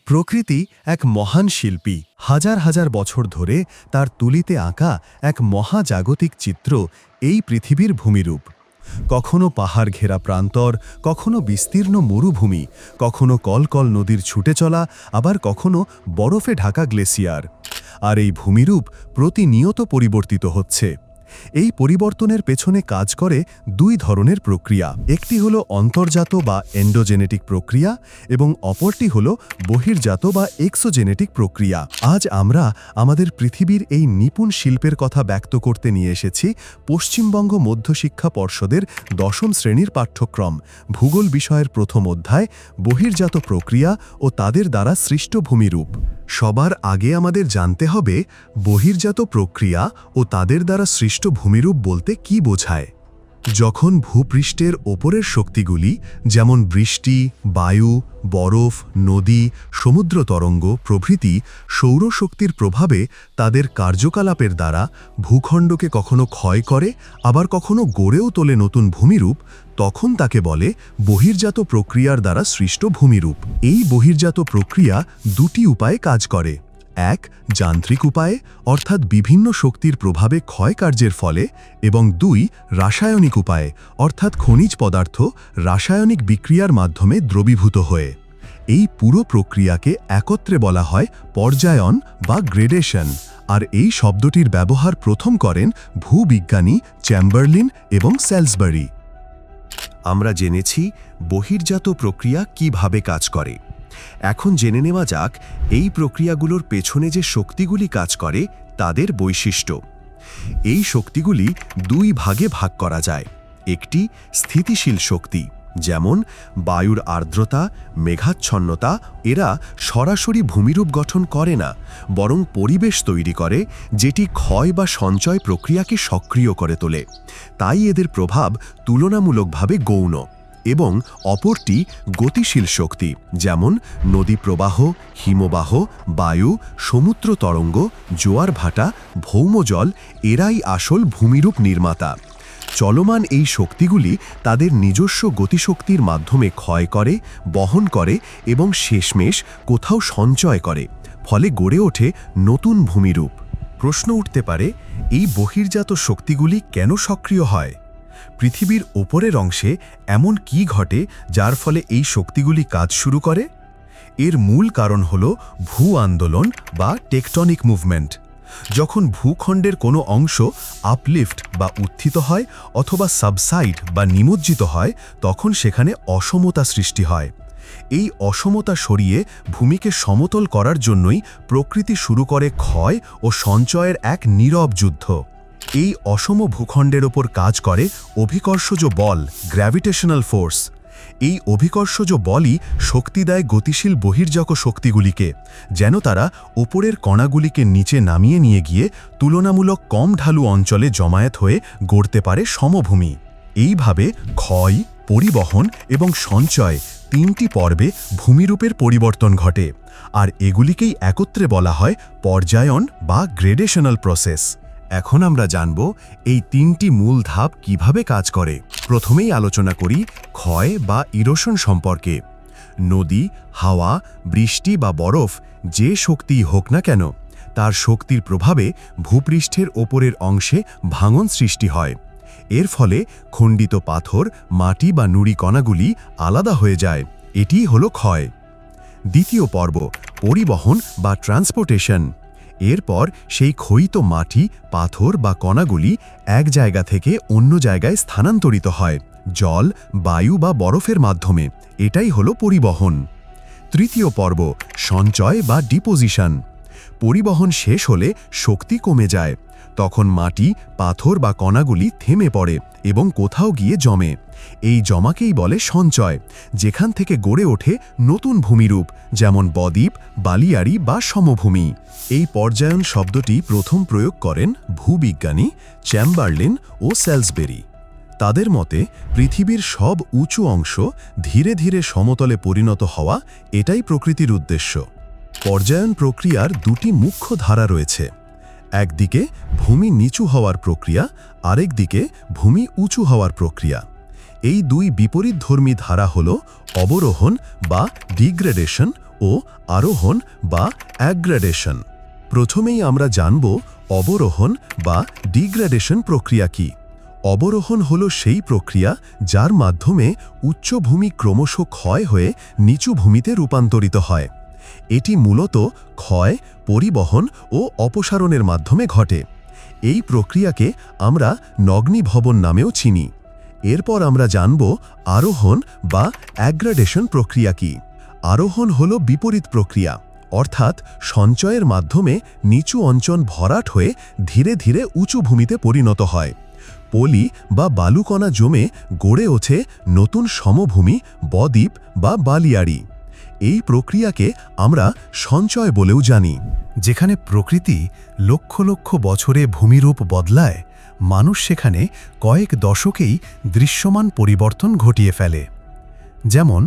প্রকৃতি এক মহান শিল্পী। হাজার হাজার বছর ধরে তার তুলিতে আঁকা এক মহাজাগতিক চিত্র এই পৃথিবীর ভূমিরূপ। কখনো পাহাড় ঘেরা প্রান্তর, কখনো বিস্তীর্ণ মরুভূমি, কখনো কলকল নদীর ছুটে চলা, আবার কখনো বরফে ঢাকা গ্লেসিয়ার। আর এই ভূমিরূপ প্রতিনিয়ত পরিবর্তিত হচ্ছে। এই পরিবর্তনের পেছনে কাজ করে দুই ধরনের প্রক্রিয়া। একটি হলো অন্তর্জাত বা এন্ডোজেনেটিক প্রক্রিয়া এবং অপরটি হলো বহির্জাত বা এক্সোজেনেটিক প্রক্রিয়া। আজ আমরা আমাদের পৃথিবীর এই নিপুণ শিল্পের কথা ব্যক্ত করতে নিয়ে এসেছি পশ্চিমবঙ্গ মধ্যশিক্ষা পর্ষদের ১০ম শ্রেণীর পাঠ্যক্রম ভূগোল বিষয়ের প্রথম অধ্যায় বহির্জাত প্রক্রিয়া ও তাদের দ্বারা সৃষ্ট ভূমিরূপ। সবার আগে আমাদের জানতে হবে বহির্জাত প্রক্রিয়া ও তাদের দ্বারা সৃষ্ট ভূমিরূপ বলতে কী বোঝায়। যখন ভূপৃষ্ঠের ওপরের শক্তিগুলি যেমন বৃষ্টি, বায়ু, বরফ, নদী, সমুদ্র তরঙ্গ প্রভৃতি সৌরশক্তির প্রভাবে তাদের কার্যকলাপের দ্বারা ভূখণ্ডকে কখনো ক্ষয় করে, আবার কখনো গড়েও তোলে নতুন ভূমিরূপ, তখন তাকে বলে বহির্জাত প্রক্রিয়ার দ্বারা সৃষ্ট ভূমিরূপ। এই বহির্জাত প্রক্রিয়া দুটি উপায়ে কাজ করে। এক, যান্ত্রিক উপায়ে, অর্থাৎ বিভিন্ন শক্তির প্রভাবে ক্ষয়কার্যের ফলে, এবং দুই, রাসায়নিক উপায়ে, অর্থাৎ খনিজ পদার্থ রাসায়নিক বিক্রিয়ার মাধ্যমে দ্রবীভূত হয়ে। এই পুরো প্রক্রিয়াকে একত্রে বলা হয় পর্যায়ন বা গ্রেডেশন, আর এই শব্দটির ব্যবহার প্রথম করেন ভূবিজ্ঞানী চ্যাম্বারলিন এবং স্যালসবারি। আমরা জেনেছি বহির্জাত প্রক্রিয়া কিভাবে কাজ করে। এখন জেনে নেওয়া যাক এই প্রক্রিয়াগুলোর পেছনে যে শক্তিগুলি কাজ করে তাদের বৈশিষ্ট্য। এই শক্তিগুলি দুই ভাগে ভাগ করা যায়। একটি স্থিতিশীল শক্তি, যেমন বায়ুর আর্দ্রতা, মেঘাচ্ছন্নতা, এরা সরাসরি ভূমিরূপ গঠন করে না, বরং পরিবেশ তৈরি করে যেটি ক্ষয় বা সঞ্চয় প্রক্রিয়াকে সক্রিয় করে তোলে। তাই এদের প্রভাব তুলনামূলকভাবে গৌণ। এবং অপরটি গতিশীল শক্তি, যেমন নদী প্রবাহ, হিমবাহ, বায়ু, সমুদ্র তরঙ্গ, জোয়ার ভাটা, ভৌমজল, এরাই আসল ভূমিরূপ নির্মাতা। চলমান এই শক্তিগুলি তাদের নিজস্ব গতিশক্তির মাধ্যমে ক্ষয় করে, বহন করে এবং শেষমেশ কোথাও সঞ্চয় করে, ফলে গড়ে ওঠে নতুন ভূমিরূপ। প্রশ্ন উঠতে পারে, এই বহির্জাত শক্তিগুলি কেন সক্রিয় হয়? পৃথিবীর ওপরের অংশে এমন কি ঘটে যার ফলে এই শক্তিগুলি কাজ শুরু করে? এর মূল কারণ হল ভূ আন্দোলন বা টেকটনিক মুভমেন্ট। যখন ভূখণ্ডের কোনো অংশ আপলিফট বা উত্থিত হয় অথবা সাবসাইড বা নিমজ্জিত হয়, তখন সেখানে অসমতা সৃষ্টি হয়। এই অসমতা সরিয়ে ভূমিকে সমতল করার জন্যই প্রকৃতি শুরু করে ক্ষয় ও সঞ্চয়ের এক নীরব যুদ্ধ। এই অসম ভূখণ্ডের ওপর কাজ করে অভিকর্ষজ বল, গ্র্যাভিটেশনাল ফোর্স। এই অভিকর্ষজ বলই শক্তি দেয় গতিশীল বহির্জাত শক্তিগুলিকে, যেন তারা ওপরের কণাগুলিকে নিচে নামিয়ে নিয়ে গিয়ে তুলনামূলক কম ঢালু অঞ্চলে জমায়েত হয়ে গড়তে পারে সমভূমি। এইভাবে ক্ষয়, পরিবহন এবং সঞ্চয় তিনটি পর্বে ভূমিরূপের পরিবর্তন ঘটে, আর এগুলিকেই একত্রে বলা হয় পর্যায়ন বা গ্রেডেশনাল প্রসেস। এখন আমরা জানব এই তিনটি মূল ধাপ কিভাবে কাজ করে। প্রথমেই আলোচনা করি ক্ষয় বা ইরোশন সম্পর্কে। নদী, হাওয়া, বৃষ্টি বা বরফ যে শক্তিই হোক না কেন, তার শক্তির প্রভাবে ভূপৃষ্ঠের ওপরের অংশে ভাঙন সৃষ্টি হয়। এর ফলে খণ্ডিত পাথর, মাটি বা নুড়ি কণাগুলি আলাদা হয়ে যায়। এটিই হলো ক্ষয়। দ্বিতীয় পর্ব পরিবহন বা ট্রান্সপোর্টেশন। এরপর সেই ক্ষয়িত মাটি, পাথর বা কণাগুলি এক জায়গা থেকে অন্য জায়গায় স্থানান্তরিত হয় জল, বায়ু বা বরফের মাধ্যমে। এটাই হলো পরিবহন। তৃতীয় পর্ব সঞ্চয় বা ডিপোজিশন। পরিবহন শেষ হলে শক্তি কমে যায়। তখন মাটি, পাথর বা কণাগুলি থেমে পড়ে এবং কোথাও গিয়ে জমে। এই জমাকেই বলে সঞ্চয়, যেখান থেকে গড়ে ওঠে নতুন ভূমিরূপ, যেমন বদ্বীপ, বালিয়াড়ি বা সমভূমি। এই পর্যায়ন শব্দটি প্রথম প্রয়োগ করেন ভূবিজ্ঞানী চ্যাম্বারলিন ও স্যালসবারি। তাদের মতে পৃথিবীর সব উঁচু অংশ ধীরে ধীরে সমতলে পরিণত হওয়া, এটাই প্রকৃতির উদ্দেশ্য। পর্যায়ন প্রক্রিয়ার দুটি মুখ্য ধারা রয়েছে। একদিকে ভূমি নিচু হওয়ার প্রক্রিয়া, আরেকদিকে ভূমি উঁচু হওয়ার প্রক্রিয়া। এই দুই বিপরীতধর্মী ধারা হল অবরোহণ বা ডিগ্রেডেশন ও আরোহণ বা অ্যাগ্রেডেশন। প্রথমেই আমরা জানব অবরোহণ বা ডিগ্রেডেশন প্রক্রিয়া কি। অবরোহণ হল সেই প্রক্রিয়া যার মাধ্যমে উচ্চভূমি ক্রমশ ক্ষয় হয়ে নিচু ভূমিতে রূপান্তরিত হয়। এটি মূলত ক্ষয়, পরিবহন ও অপসারণের মাধ্যমে ঘটে। এই প্রক্রিয়াকে আমরা নগ্নীভবন নামেও চিনি। এরপর আমরা জানব আরোহণ বা অ্যাগ্রেডেশন প্রক্রিয়া কি। আরোহণ হল বিপরীত প্রক্রিয়া, অর্থাৎ সঞ্চয়ের মাধ্যমে নিচু অঞ্চল ভরাট হয়ে ধীরে ধীরে উঁচু ভূমিতে পরিণত হয়। পলি বা বালুকণা জমে গড়ে ওঠে নতুন সমভূমি, বদ্বীপ বা বালিয়াড়ি। এই প্রক্রিয়াকে আমরা সঞ্চয় বলেও জানি। যেখানে প্রকৃতি লক্ষ লক্ষ বছরে ভূমিরূপ বদলায়, মানুষ সেখানে কয়েক দশকেই দৃশ্যমান পরিবর্তন ঘটিয়ে ফেলে। যেমন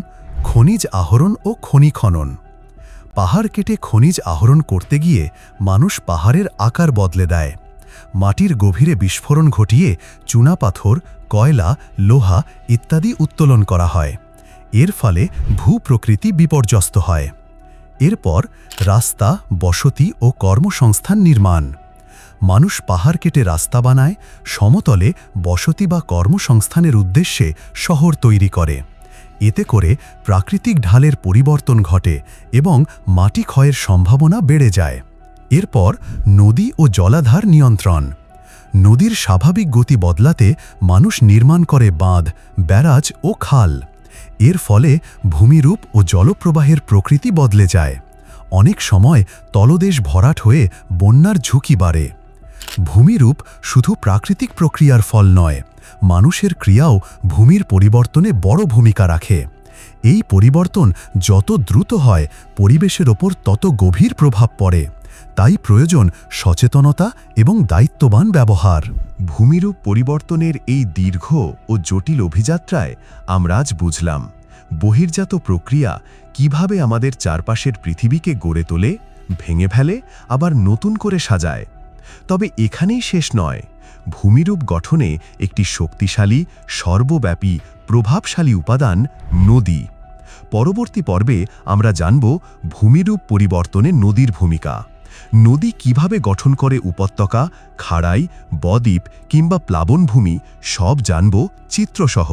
খনিজ আহরণ ও খনি খনন। পাহাড় কেটে খনিজ আহরণ করতে গিয়ে মানুষ পাহাড়ের আকার বদলে দেয়। মাটির গভীরে বিস্ফোরণ ঘটিয়ে চুনাপাথর, কয়লা, লোহা ইত্যাদি উত্তোলন করা হয়। এর ফলে ভূপ্রকৃতি বিপর্যস্ত হয়। এরপর রাস্তা, বসতি ও কর্মসংস্থান নির্মাণ। মানুষ পাহাড় কেটে রাস্তা বানায়, সমতলে বসতি বা কর্মসংস্থানের উদ্দেশ্যে শহর তৈরি করে। এতে করে প্রাকৃতিক ঢালের পরিবর্তন ঘটে এবং মাটি ক্ষয়ের সম্ভাবনা বেড়ে যায়। এরপর নদী ও জলাধার নিয়ন্ত্রণ। নদীর স্বাভাবিক গতি বদলাতে মানুষ নির্মাণ করে বাঁধ, ব্যারাজ ও খাল। এর ফলে ভূমিরূপ ও জলপ্রবাহের প্রকৃতি বদলে যায়। অনেক সময় তলদেশ ভরাট হয়ে বন্যার ঝুঁকি বাড়ে। ভূমিরূপ শুধু প্রাকৃতিক প্রক্রিয়ার ফল নয়, মানুষের ক্রিয়াও ভূমির পরিবর্তনে বড় ভূমিকা রাখে। এই পরিবর্তন যত দ্রুত হয়, পরিবেশের ওপর তত গভীর প্রভাব পড়ে। তাই প্রয়োজন সচেতনতা এবং দায়িত্ববান ব্যবহার। ভূমিরূপ পরিবর্তনের এই দীর্ঘ ও জটিল অভিযাত্রায় আমরা আজ বুঝলাম বহির্জাত প্রক্রিয়া কিভাবে আমাদের চারপাশের পৃথিবীকে গড়ে তোলে, ভেঙে ফেলে, আবার নতুন করে সাজায়। তবে এখানেই শেষ নয়। ভূমিরূপ গঠনে একটি শক্তিশালী, সর্বব্যাপী, প্রভাবশালী উপাদান নদী। পরবর্তী পর্বে আমরা জানব ভূমিরূপ পরিবর্তনে নদীর ভূমিকা। নদী কিভাবে গঠন করে উপত্যকা, খাড়াই, বদ্বীপ কিংবা প্লাবনভূমি, সব জানব চিত্রসহ।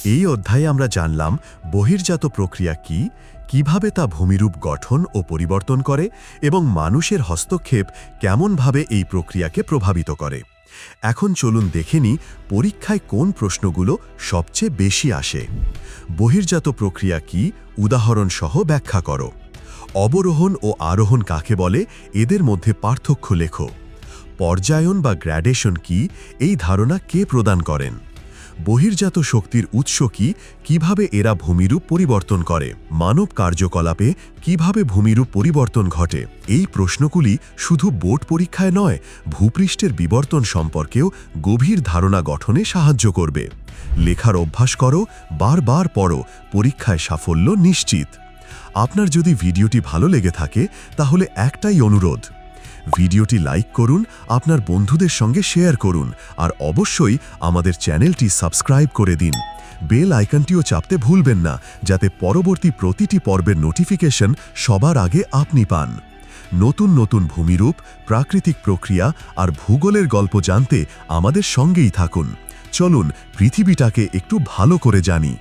এই অধ্যায়ে আমরা জানলাম বহির্জাত প্রক্রিয়া কি, কিভাবে তা ভূমিরূপ গঠন ও পরিবর্তন করে এবং মানুষের হস্তক্ষেপ কেমনভাবে এই প্রক্রিয়াকে প্রভাবিত করে। এখন চলুন দেখে নিই পরীক্ষায় কোন প্রশ্নগুলো সবচেয়ে বেশি আসে। বহির্জাত প্রক্রিয়া কি, উদাহরণ সহ ব্যাখ্যা করো। অবরোহণ ও আরোহণ কাকে বলে, এদের মধ্যে পার্থক্য লেখো। পর্যায়ন বা গ্র্যাডেশন কি, এই ধারণা কে প্রদান করেন। বহির্জাত শক্তির উৎস কি, কিভাবে এরা ভূমিরূপ পরিবর্তন করে। মানব কার্যকলাপে কিভাবে ভূমিরূপ পরিবর্তন ঘটে। এই প্রশ্নগুলি শুধু বোর্ড পরীক্ষায় নয়, ভূপৃষ্ঠের বিবর্তন সম্পর্কেও গভীর ধারণা গঠনে সাহায্য করবে। লেখার অভ্যাস করো, বারবার পড়ো, পরীক্ষায় সাফল্য নিশ্চিত। আপনার যদি ভিডিওটি ভালো লেগে থাকে তাহলে একটাই অনুরোধ, ভিডিওটি লাইক করুন, আপনার বন্ধুদের সঙ্গে শেয়ার করুন আর অবশ্যই আমাদের চ্যানেলটি সাবস্ক্রাইব করে দিন। বেল আইকনটিও চাপতে ভুলবেন না, যাতে পরবর্তী প্রতিটি পর্বের নোটিফিকেশন সবার আগে আপনি পান। নতুন নতুন ভূমিরূপ, প্রাকৃতিক প্রক্রিয়া আর ভূগোলের গল্প জানতে আমাদের সঙ্গেই থাকুন। চলুন পৃথিবীটাকে একটু ভালো করে জানি।